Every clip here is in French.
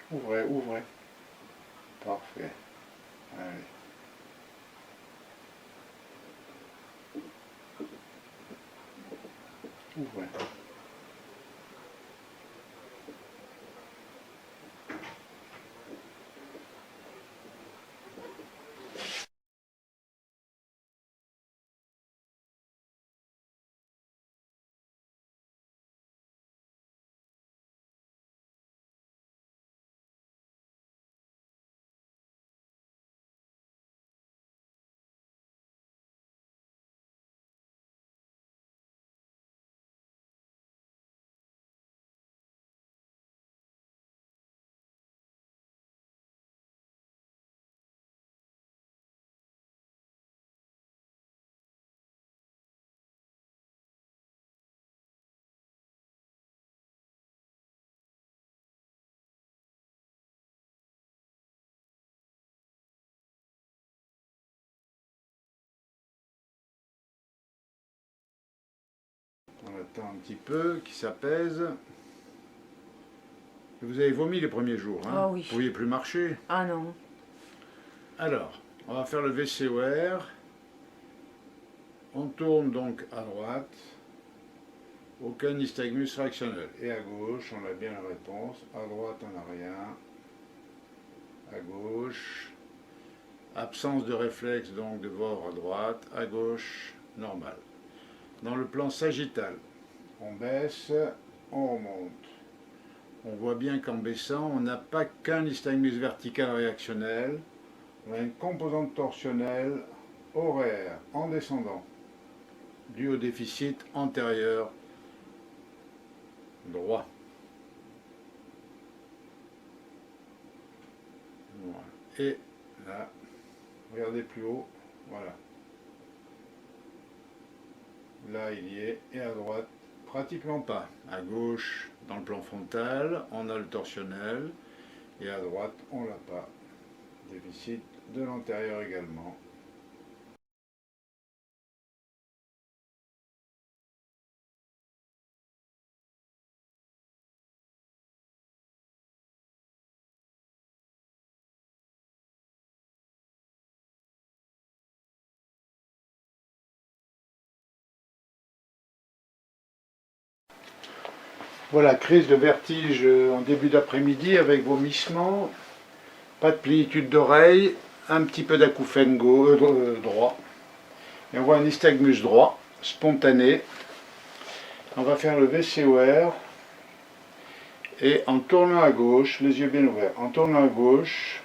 Ouvrez, ouvrez. Parfait. Allez. Ouvrez. On attend un petit peu qu'il s'apaise. Vous avez vomi les premiers jours, hein? Ah oui. Vous ne pouviez plus marcher. Ah non. Alors, on va faire le VCOR. On tourne donc à droite. Aucun nystagmus réactionnel. Et à gauche, on a bien la réponse. À droite, on n'a rien. À gauche, absence de réflexe donc de voir à droite. À gauche, normal. Dans le plan sagittal, on baisse, on remonte. On voit bien qu'en baissant, on n'a pas qu'un nystagmus vertical réactionnel. On a une composante torsionnelle horaire en descendant, due au déficit antérieur droit. Voilà. Et là, regardez plus haut, voilà. Là, il y est, et à droite, pratiquement pas. À gauche, dans le plan frontal, on a le torsionnel, et à droite, on l'a pas. Déficit de l'antérieur également. Voilà, crise de vertige en début d'après-midi avec vomissement, pas de plénitude d'oreille, un petit peu d'acouphène droit. Et on voit un nystagmus droit, spontané. On va faire le VCOR. Et en tournant à gauche, les yeux bien ouverts, en tournant à gauche,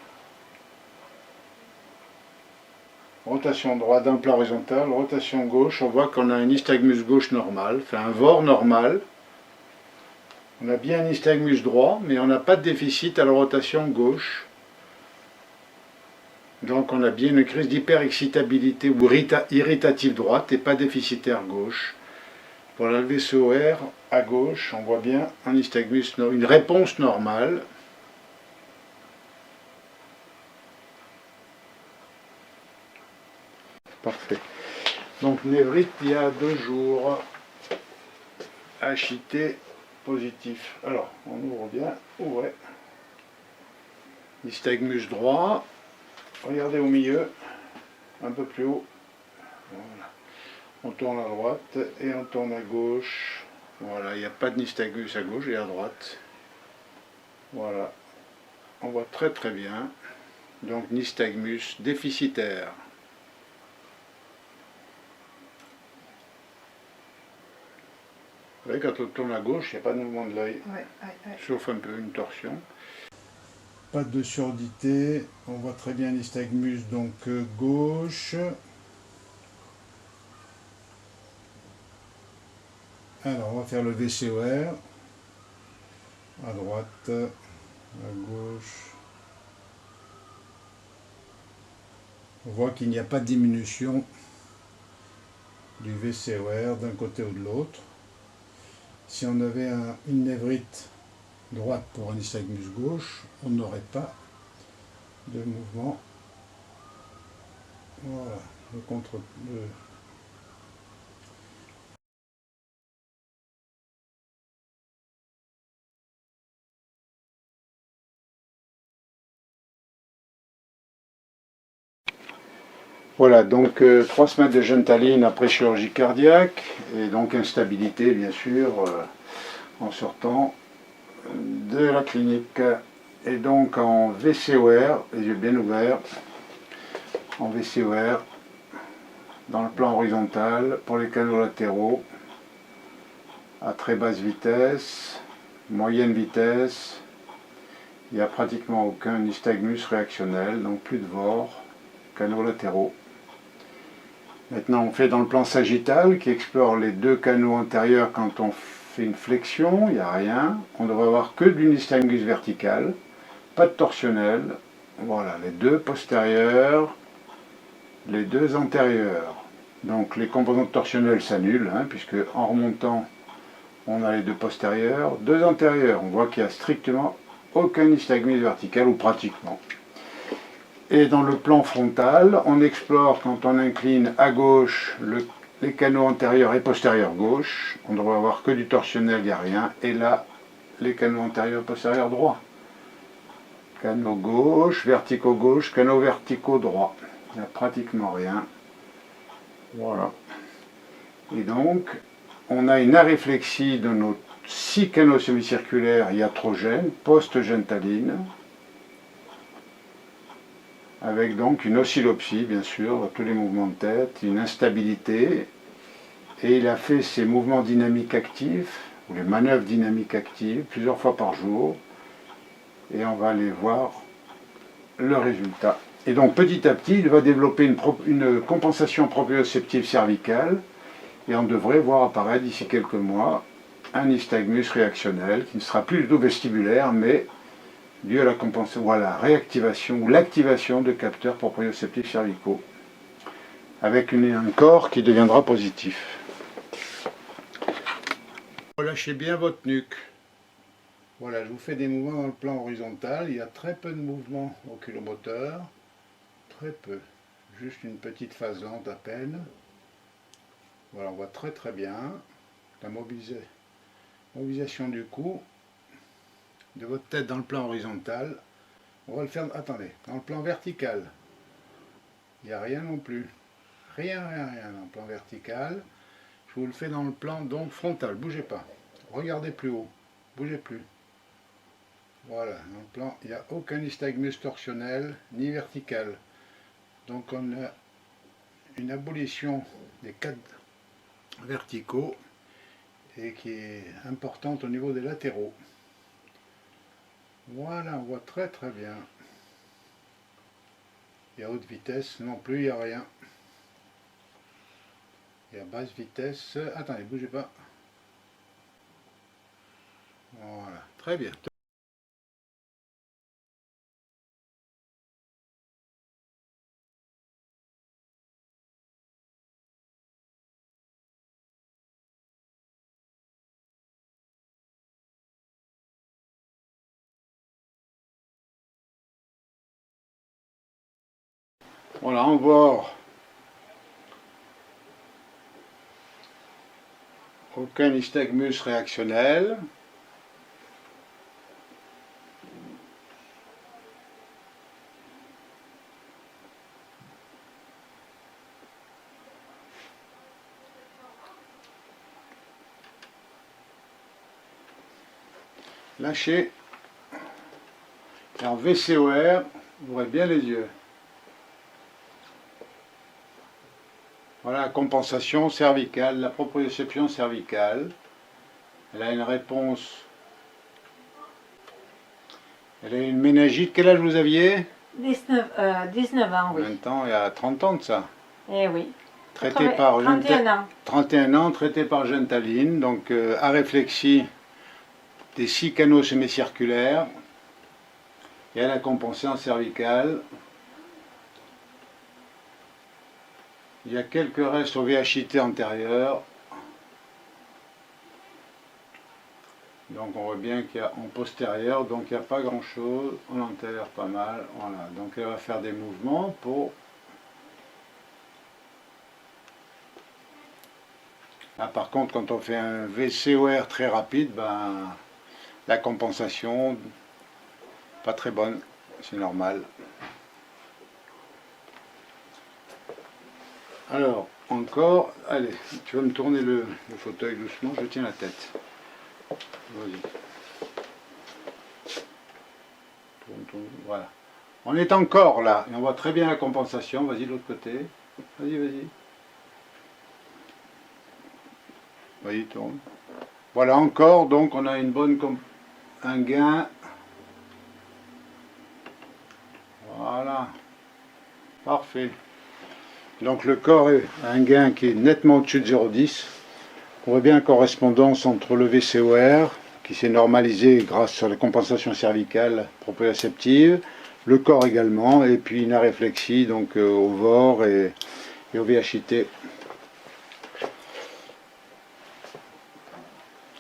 rotation droite d'un plan horizontal, rotation gauche, on voit qu'on a un nystagmus gauche normal, fait un VOR normal. On a bien un nystagmus droit, mais on n'a pas de déficit à la rotation gauche. Donc on a bien une crise d'hyperexcitabilité ou irritative droite et pas déficitaire gauche. Pour la VCOR, à gauche, on voit bien un nystagmus, une réponse normale. Parfait. Donc névrite il y a 2 jours. HIT positif. Alors, on ouvre bien. Ouvrez. Nystagmus droit. Regardez au milieu. Un peu plus haut. Voilà. On tourne à droite et on tourne à gauche. Voilà, il n'y a pas de nystagmus à gauche et à droite. Voilà. On voit très très bien. Donc nystagmus déficitaire. Vous voyez, quand on tourne à gauche, il n'y a pas de mouvement de l'œil. Ouais. Sauf un peu une torsion. Pas de surdité. On voit très bien nystagmus donc gauche. Alors, on va faire le VCOR. À droite, à gauche. On voit qu'il n'y a pas de diminution du VCOR d'un côté ou de l'autre. Si on avait une névrite droite pour un nystagmus gauche, on n'aurait pas de mouvement. Voilà, le Voilà, donc 3 semaines de Gentaline après chirurgie cardiaque, et donc instabilité bien sûr en sortant de la clinique. Et donc en VCOR, les yeux bien ouverts, en VCOR, dans le plan horizontal, pour les canaux latéraux, à très basse vitesse, moyenne vitesse, il n'y a pratiquement aucun nystagmus réactionnel, donc plus de VOR, canaux latéraux. Maintenant on fait dans le plan sagittal qui explore les deux canaux antérieurs quand on fait une flexion, il n'y a rien. On devrait avoir que du nystagmus vertical, pas de torsionnel. Voilà, les deux postérieurs, les deux antérieurs. Donc les composantes torsionnelles s'annulent, hein, puisque en remontant, on a les deux postérieurs, deux antérieurs. On voit qu'il n'y a strictement aucun nystagmus vertical, ou pratiquement. Et dans le plan frontal, on explore, quand on incline à gauche, les canaux antérieurs et postérieurs gauche. On ne devrait avoir que du torsionnel, il n'y a rien. Et là, les canaux antérieurs et postérieurs droits. Canaux gauche, canaux verticaux droits. Il n'y a pratiquement rien. Voilà. Et donc, on a une aréflexie de nos 6 canaux semi-circulaires iatrogènes, post-gentaline, avec donc une oscillopsie, bien sûr, dans tous les mouvements de tête, une instabilité, et il a fait ses mouvements dynamiques actifs, ou les manœuvres dynamiques actives, plusieurs fois par jour, et on va aller voir le résultat. Et donc petit à petit, il va développer une compensation proprioceptive cervicale, et on devrait voir apparaître d'ici quelques mois un nystagmus réactionnel, qui ne sera plus du tout vestibulaire, mais dû à la compensation, ou à la réactivation ou l'activation de capteurs proprioceptifs cervicaux, avec un corps qui deviendra positif. Relâchez bien votre nuque. Voilà, je vous fais des mouvements dans le plan horizontal. Il y a très peu de mouvements oculomoteurs, très peu, juste une petite phase lente à peine. Voilà, on voit très très bien la mobilisation du cou, de votre tête dans le plan horizontal. On va le faire, attendez, dans le plan vertical. Il n'y a rien non plus. Rien dans le plan vertical. Je vous le fais dans le plan donc frontal. Bougez pas. Regardez plus haut. Bougez plus. Voilà, dans le plan, il n'y a aucun nystagmus torsionnel ni vertical. Donc on a une abolition des cadres verticaux et qui est importante au niveau des latéraux. Voilà, on voit très très bien. Et à haute vitesse non plus, il n'y a rien. Et à basse vitesse, attendez, bougez pas. Voilà, très bien. Voilà, on voit aucun nystagmus réactionnel. Lâchez. Et en VCOR, ouvrez bien les yeux. Voilà la compensation cervicale, la proprioception cervicale. Elle a une réponse. Elle a une méningite. Quel âge vous aviez? 19 ans, oui. En même temps, il y a 30 ans de ça. Eh oui. Traité par 31 ans. 31 ans, traité par Gentaline, donc aréflexie des 6 canaux semi-circulaires. Et elle a compensé en cervicale. Il y a quelques restes au VHIT antérieur. Donc on voit bien qu'il y a en postérieur, donc il n'y a pas grand chose, en antérieur pas mal, voilà. Donc elle va faire des mouvements pour... Là par contre quand on fait un VCOR très rapide, ben, la compensation, pas très bonne, c'est normal. Alors, encore, allez, tu vas me tourner le fauteuil doucement, je tiens la tête. Vas-y. Tourne, tourne, voilà. On est encore là, et on voit très bien la compensation. Vas-y de l'autre côté. Vas-y, vas-y. Vas-y, tourne. Voilà, encore, donc on a une bonne un gain. Voilà. Parfait. Donc le corps a un gain qui est nettement au-dessus de 0,10. On voit bien la correspondance entre le VCOR, qui s'est normalisé grâce à la compensation cervicale proprioceptive, le corps également, et puis une aréflexie donc au VOR et au VHIT. Et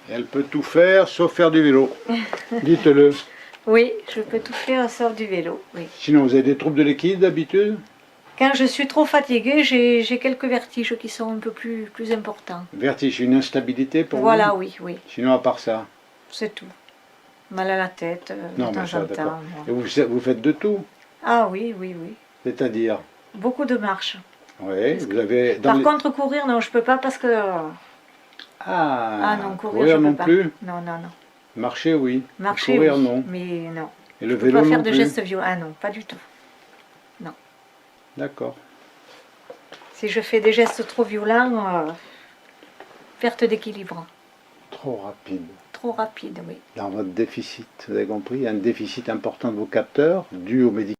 elle peut tout faire sauf faire du vélo. Dites-le. Oui, je peux tout faire sauf du vélo, oui. Sinon, vous avez des troubles de l'équilibre d'habitude? Quand je suis trop fatiguée, j'ai quelques vertiges qui sont un peu plus importants. Vertige, une instabilité pour vous? Voilà, oui, oui. Sinon, à part ça? C'est tout. Mal à la tête, de Non, mais temps ça, en d'accord. temps. Et vous faites de tout? Ah oui, oui, oui. C'est-à-dire? Beaucoup de marches. Oui, vous avez... Par contre, courir, non, je peux pas parce que... Ah, non, courir je non peux pas. plus? Non, non, non. Marcher, oui. Marcher, Courir, oui, non. mais non. Et le Je peux vélo pas faire non de plus? gestes violents. Ah non, pas du tout. Non. D'accord. Si je fais des gestes trop violents, perte d'équilibre. Trop rapide. Trop rapide, oui. Dans votre déficit, vous avez compris, il y a un déficit important de vos capteurs dû aux médicaments.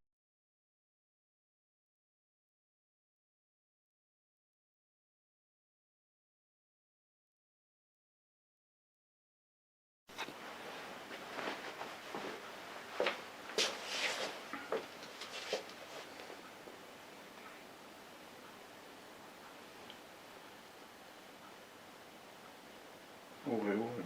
Ouvrez, ouvrez.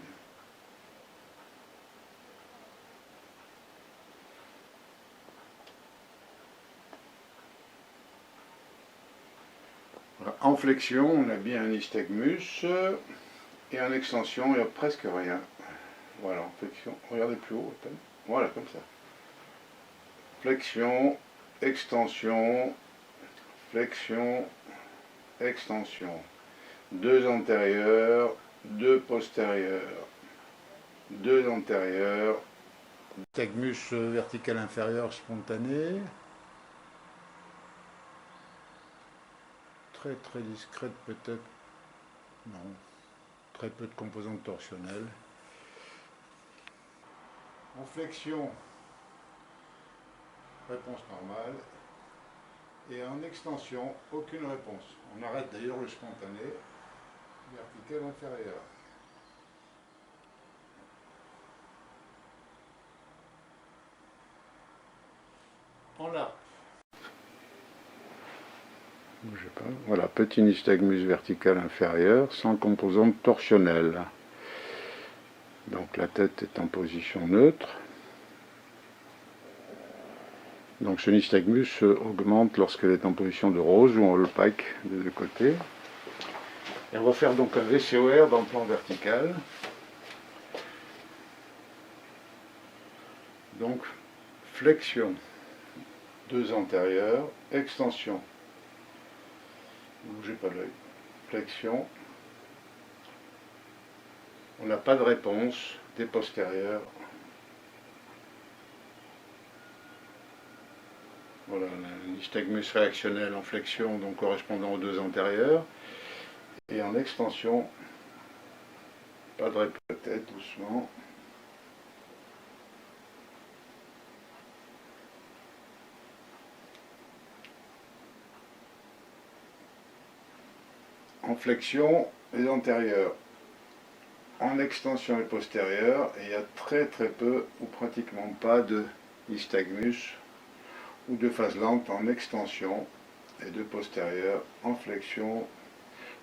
Voilà. En flexion, on a bien un nystagmus, et en extension, il n'y a presque rien. Voilà, en flexion, regardez plus haut, à peine. Voilà, comme ça. Flexion, extension, flexion, extension. Deux antérieurs, deux postérieurs, deux antérieurs. Nystagmus vertical inférieur spontané. Très très discrète peut-être. Non. Très peu de composantes torsionnelles. En flexion, réponse normale. Et en extension, aucune réponse. On arrête d'ailleurs le spontané. Vertical inférieur. En large. Bougez pas. Voilà, petit nystagmus vertical inférieur sans composante torsionnelle. Donc la tête est en position neutre. Donc ce nystagmus augmente lorsqu'elle est en position de rose ou en opaque des deux côtés. Et on va faire donc un VCOR dans le plan vertical. Donc flexion, deux antérieurs, extension. Ne bougez pas l'œil. Flexion. On n'a pas de réponse des postérieurs. Voilà, un nystagmus réactionnel en flexion, donc correspondant aux deux antérieurs. Et en extension, pas de réponse de tête, doucement. En flexion, les antérieurs. En extension et postérieure, et il y a très très peu ou pratiquement pas de nystagmus ou de phase lente en extension et de postérieure en flexion.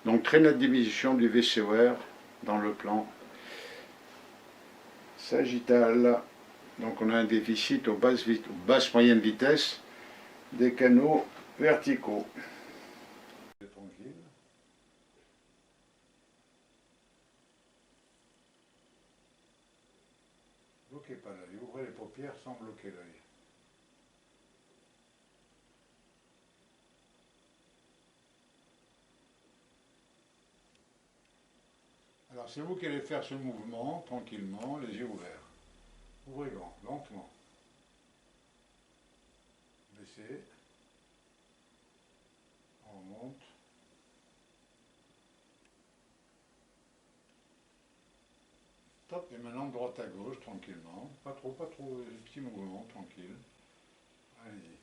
Donc très nette diminution du VCOR dans le plan sagittal. Donc on a un déficit aux basses moyennes vitesses des canaux verticaux. Tranquille. Bloquez pas l'œil, ouvrez les paupières sans bloquer l'œil. c'est vous qui allez faire ce mouvement tranquillement, les yeux ouverts. Ouvrez grand, lentement. Baissez. On remonte. Top, et maintenant de droite à gauche, tranquillement. Pas trop, petits mouvements, tranquille. Allez-y.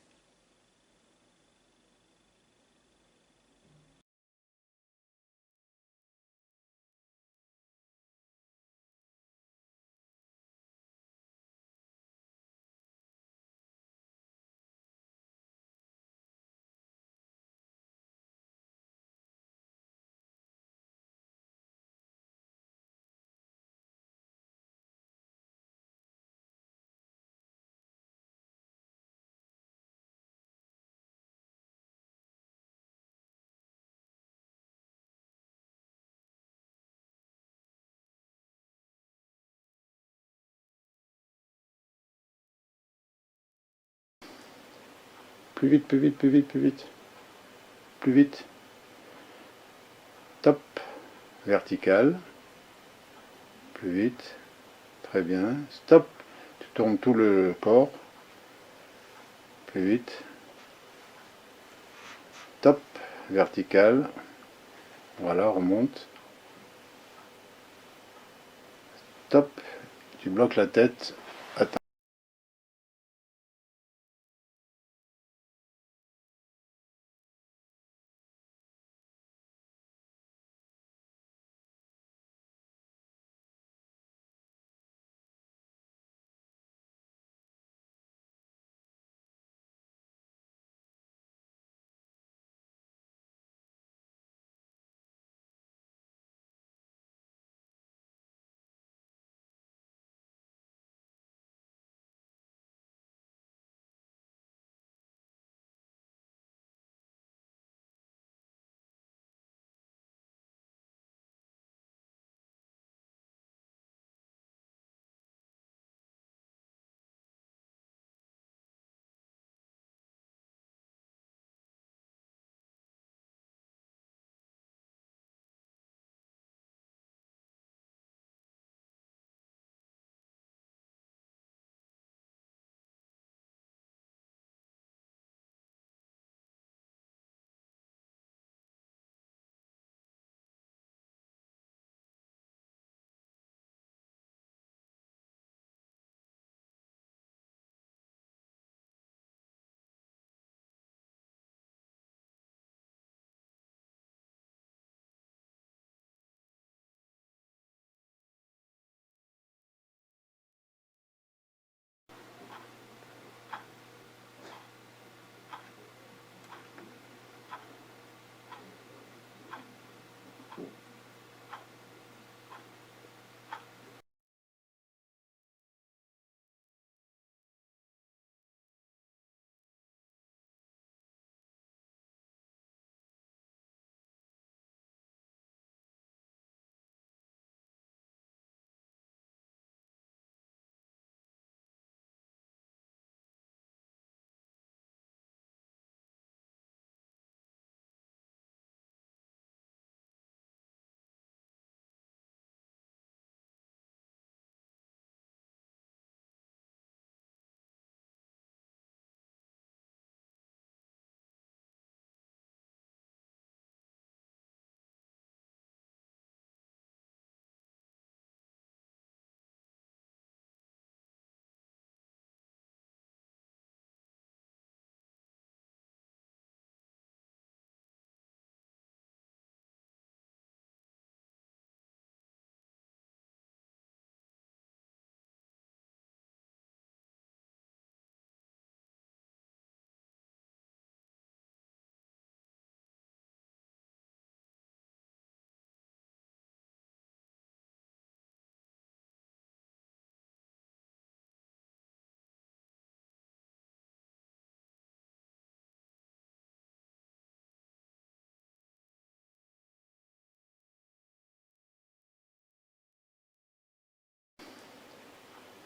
Plus vite, plus vite, plus vite, plus vite. Plus vite. Top. Vertical. Plus vite. Très bien. Stop. Tu tournes tout le corps. Plus vite. Top. Vertical. Voilà, remonte. Top. Tu bloques la tête. Attends.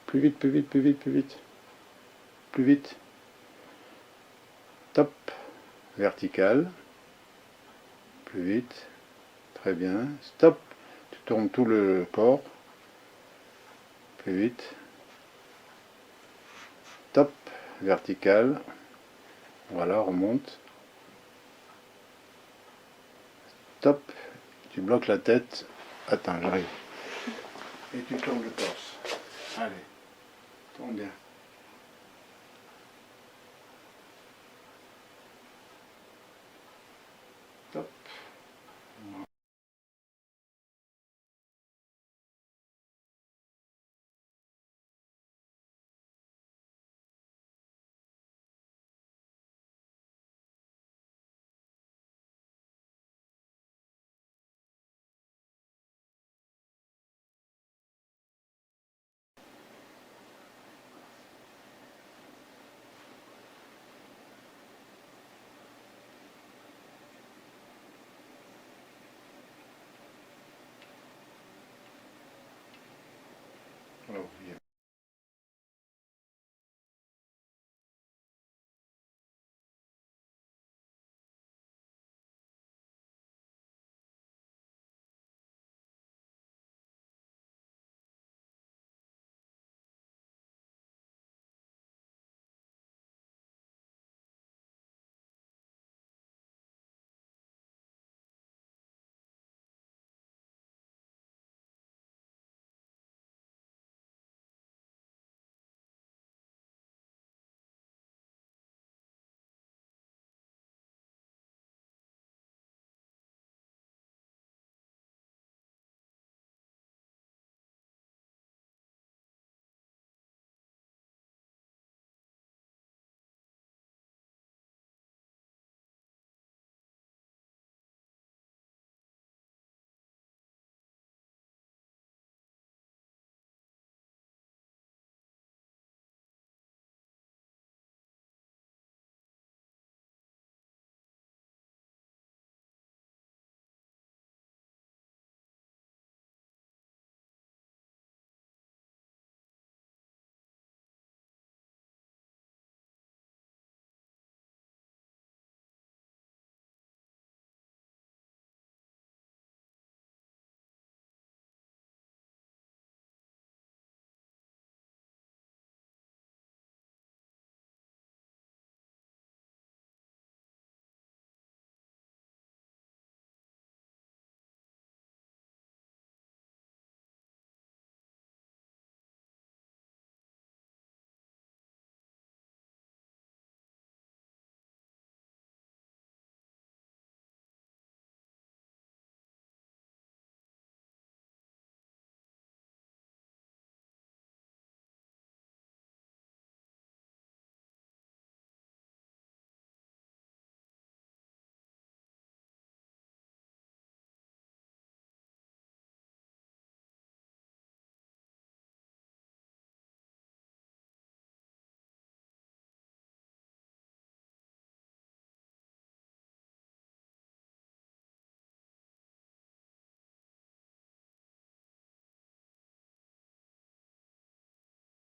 Plus vite, plus vite, plus vite, plus vite. Plus vite. Top. Vertical. Plus vite. Très bien. Stop. Tu tournes tout le corps. Plus vite. Top, vertical. Voilà, remonte. Top, tu bloques la tête. Attends, j'arrive. Et tu tournes le torse. Allez, tourne bien.